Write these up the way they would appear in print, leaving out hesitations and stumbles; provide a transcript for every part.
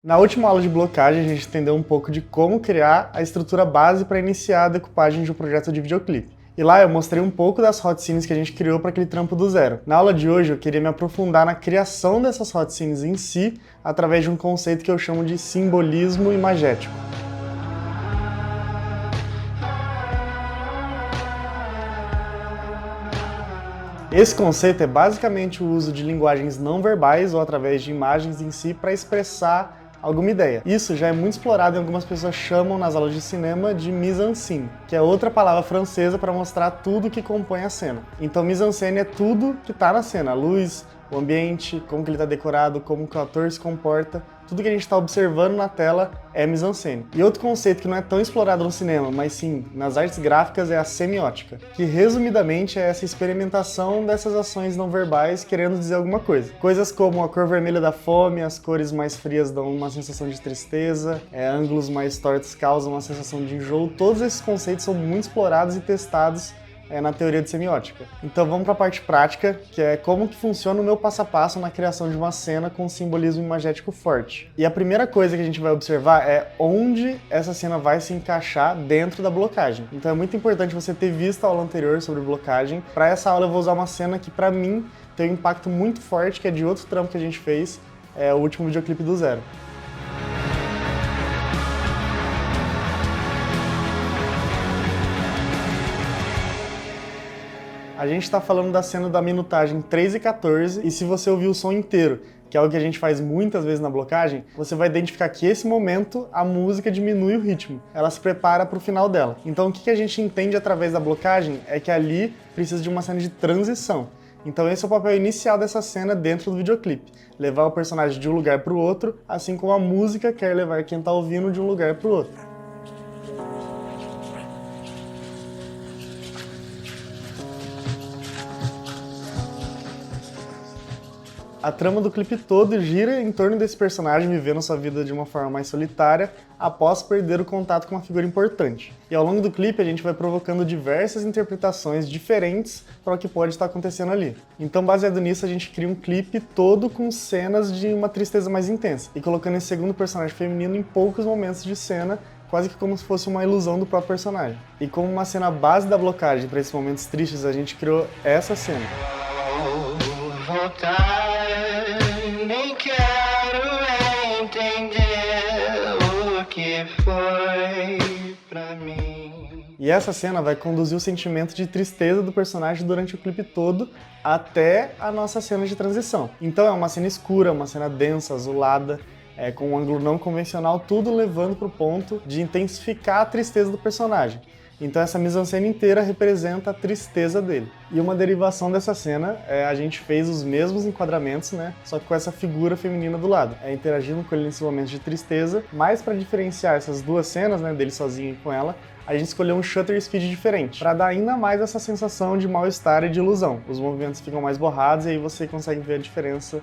Na última aula de blocagem, a gente entendeu um pouco de como criar a estrutura base para iniciar a decupagem de um projeto de videoclipe. E lá eu mostrei um pouco das hot scenes que a gente criou para aquele trampo do zero. Na aula de hoje eu queria me aprofundar na criação dessas hot scenes em si, através de um conceito que eu chamo de simbolismo imagético. Esse conceito é basicamente o uso de linguagens não verbais ou através de imagens em si para expressar alguma ideia. Isso já é muito explorado e algumas pessoas chamam nas aulas de cinema de mise-en-scène, que é outra palavra francesa para mostrar tudo que compõe a cena. Então mise-en-scène é tudo que está na cena, a luz, o ambiente, como que ele está decorado, como que o ator se comporta, tudo que a gente está observando na tela é mise-en-scène. E outro conceito que não é tão explorado no cinema, mas sim nas artes gráficas, é a semiótica, que resumidamente é essa experimentação dessas ações não verbais querendo dizer alguma coisa. Coisas como a cor vermelha da fome, as cores mais frias dão uma sensação de tristeza, ângulos mais tortos causam uma sensação de enjoo. Todos esses conceitos são muito explorados e testados na teoria de semiótica. Então vamos para a parte prática, que é como que funciona o meu passo a passo na criação de uma cena com simbolismo imagético forte. E a primeira coisa que a gente vai observar é onde essa cena vai se encaixar dentro da blocagem. Então é muito importante você ter visto a aula anterior sobre blocagem. Para essa aula eu vou usar uma cena que para mim tem um impacto muito forte, que é de outro trampo que a gente fez, o último videoclipe do Zero. A gente está falando da cena da minutagem 3 e 14, e se você ouvir o som inteiro, que é o que a gente faz muitas vezes na blocagem, você vai identificar que esse momento a música diminui o ritmo, ela se prepara para o final dela. Então o que a gente entende através da blocagem é que ali precisa de uma cena de transição. Então esse é o papel inicial dessa cena dentro do videoclipe, levar o personagem de um lugar para o outro, assim como a música quer levar quem está ouvindo de um lugar para o outro. A trama do clipe todo gira em torno desse personagem vivendo sua vida de uma forma mais solitária após perder o contato com uma figura importante. E ao longo do clipe a gente vai provocando diversas interpretações diferentes para o que pode estar acontecendo ali. Então, baseado nisso, a gente cria um clipe todo com cenas de uma tristeza mais intensa e colocando esse segundo personagem feminino em poucos momentos de cena, quase que como se fosse uma ilusão do próprio personagem. E como uma cena base da blocagem para esses momentos tristes, a gente criou essa cena. Nem quero entender o que foi pra mim. E essa cena vai conduzir o sentimento de tristeza do personagem durante o clipe todo até a nossa cena de transição. Então é uma cena escura, uma cena densa, azulada, com um ângulo não convencional, tudo levando para o ponto de intensificar a tristeza do personagem. Então essa mise-en-scène inteira representa a tristeza dele. E uma derivação dessa cena, a gente fez os mesmos enquadramentos, né? Só que com essa figura feminina do lado, interagindo com ele nesse momento de tristeza. Mas para diferenciar essas duas cenas, né, dele sozinho e com ela, a gente escolheu um shutter speed diferente, para dar ainda mais essa sensação de mal-estar e de ilusão. Os movimentos ficam mais borrados e aí você consegue ver a diferença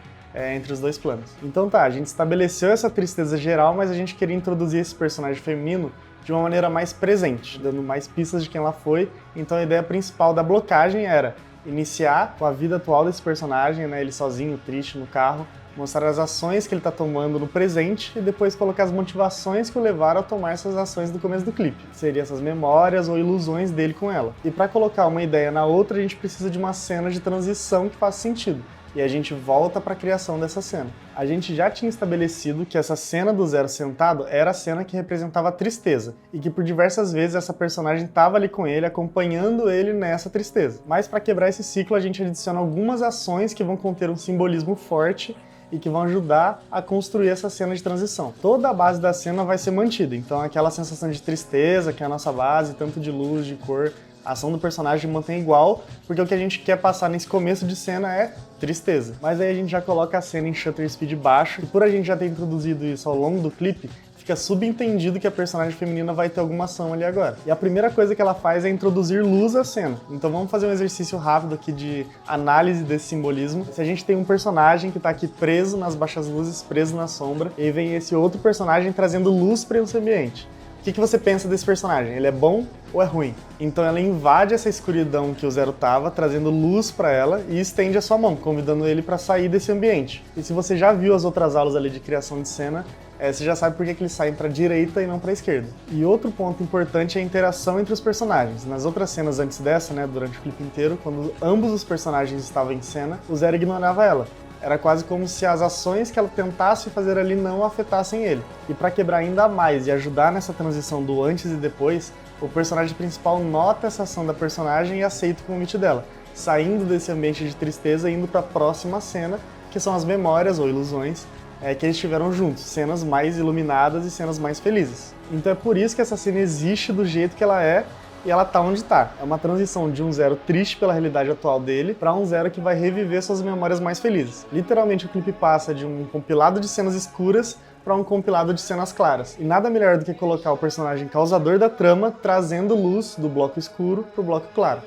entre os dois planos. Então tá, a gente estabeleceu essa tristeza geral, mas a gente queria introduzir esse personagem feminino de uma maneira mais presente, dando mais pistas de quem ela foi. Então a ideia principal da blocagem era iniciar com a vida atual desse personagem, né, ele sozinho, triste no carro, mostrar as ações que ele está tomando no presente e depois colocar as motivações que o levaram a tomar essas ações do começo do clipe. Seriam essas memórias ou ilusões dele com ela. E para colocar uma ideia na outra, a gente precisa de uma cena de transição que faça sentido. E a gente volta para a criação dessa cena. A gente já tinha estabelecido que essa cena do Zero sentado era a cena que representava a tristeza, e que por diversas vezes essa personagem estava ali com ele, acompanhando ele nessa tristeza. Mas para quebrar esse ciclo, a gente adiciona algumas ações que vão conter um simbolismo forte e que vão ajudar a construir essa cena de transição. Toda a base da cena vai ser mantida, então aquela sensação de tristeza, que é a nossa base, tanto de luz, de cor, a ação do personagem mantém igual, porque o que a gente quer passar nesse começo de cena é tristeza. Mas aí a gente já coloca a cena em shutter speed baixo, e por a gente já ter introduzido isso ao longo do clipe, fica subentendido que a personagem feminina vai ter alguma ação ali agora. E a primeira coisa que ela faz é introduzir luz à cena. Então vamos fazer um exercício rápido aqui de análise desse simbolismo. Se a gente tem um personagem que está aqui preso nas baixas luzes, preso na sombra, e vem esse outro personagem trazendo luz para esse ambiente. O que você pensa desse personagem? Ele é bom ou é ruim? Então ela invade essa escuridão que o Zero tava, trazendo luz para ela e estende a sua mão, convidando ele para sair desse ambiente. E se você já viu as outras aulas ali de criação de cena, você já sabe por que eles saem pra direita e não pra esquerda. E outro ponto importante é a interação entre os personagens. Nas outras cenas antes dessa, né, durante o clipe inteiro, quando ambos os personagens estavam em cena, o Zero ignorava ela. Era quase como se as ações que ela tentasse fazer ali não afetassem ele. E pra quebrar ainda mais e ajudar nessa transição do antes e depois, o personagem principal nota essa ação da personagem e aceita o convite dela, saindo desse ambiente de tristeza e indo pra próxima cena, que são as memórias ou ilusões que eles tiveram juntos, cenas mais iluminadas e cenas mais felizes. Então é por isso que essa cena existe do jeito que ela é e ela tá onde tá. É uma transição de um Zero triste pela realidade atual dele pra um Zero que vai reviver suas memórias mais felizes. Literalmente o clipe passa de um compilado de cenas escuras para um compilado de cenas claras. E nada melhor do que colocar o personagem causador da trama trazendo luz do bloco escuro pro bloco claro.